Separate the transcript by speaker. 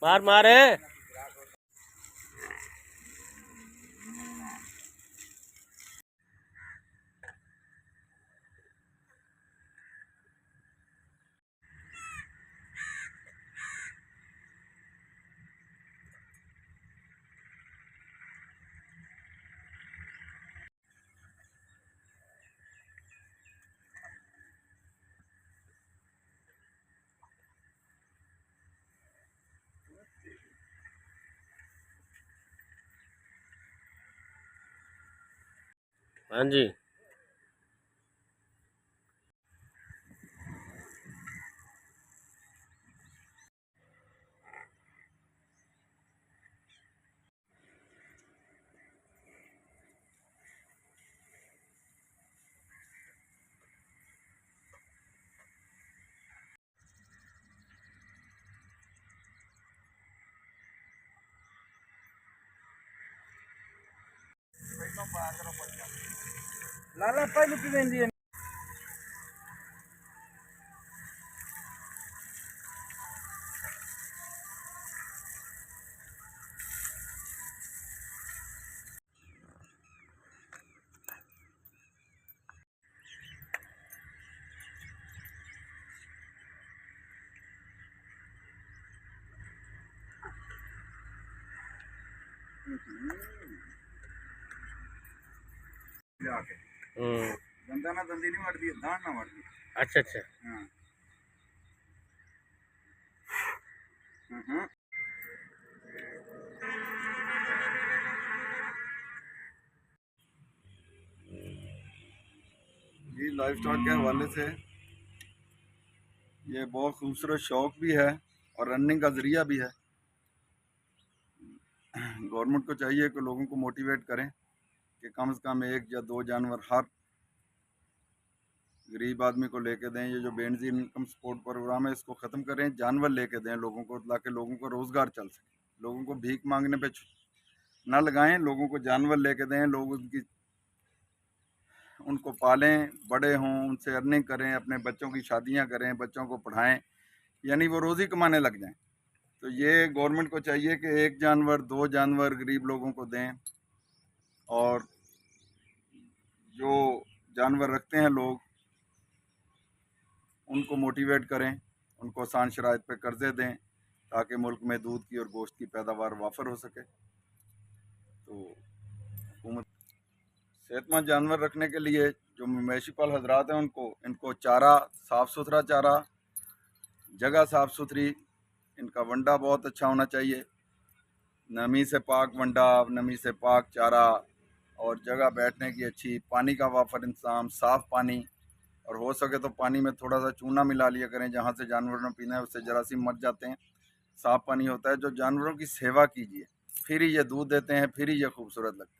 Speaker 1: मार मारे। हाँ जी।
Speaker 2: लाला पहले की वेंदी है। दंदा ना दंदी नहीं मरती, दांत ना मरती।
Speaker 1: अच्छा अच्छा।
Speaker 2: हाँ। ये लाइफ स्टॉक के हवाले से ये बहुत खूबसूरत शौक भी है और रनिंग का जरिया भी है। गवर्नमेंट को चाहिए कि लोगों को मोटिवेट करें कि कम से कम एक या दो जानवर हर गरीब आदमी को लेके दें। ये जो बेनजीर इनकम सपोर्ट प्रोग्राम है इसको ख़त्म करें, जानवर लेके दें लोगों को, ताकि लोगों को रोज़गार चल सके। लोगों को भीख मांगने पे ना लगाएं, लोगों को जानवर लेके दें, लोग उनको पालें, बड़े हों, उनसे अर्निंग करें, अपने बच्चों की शादियां करें, बच्चों को पढ़ाएं, यानी वो रोज़ी कमाने लग जाएं। तो ये गवर्नमेंट को चाहिए कि एक जानवर दो जानवर गरीब लोगों को दें, और जो जानवर रखते हैं लोग उनको मोटिवेट करें, उनको आसान शराइत पे कर्जे दें ताकि मुल्क में दूध की और गोश्त की पैदावार वाफर हो सके। तो हुकूमत सेहतमंद जानवर रखने के लिए जो मवेशी पाल हजरात हैं इनको चारा, साफ़ सुथरा चारा, जगह साफ़ सुथरी, इनका वंडा बहुत अच्छा होना चाहिए, नमी से पाक वंडा, नमी से पाक चारा, और जगह बैठने की अच्छी, पानी का वाफर इंतज़ाम, साफ़ पानी, और हो सके तो पानी में थोड़ा सा चूना मिला लिया करें, जहाँ से जानवरों ने पीना है उससे जरासीम मर जाते हैं। साफ़ पानी होता है। जो जानवरों की सेवा कीजिए, फिर ही ये दूध देते हैं, फिर ही ये खूबसूरत लगते हैं।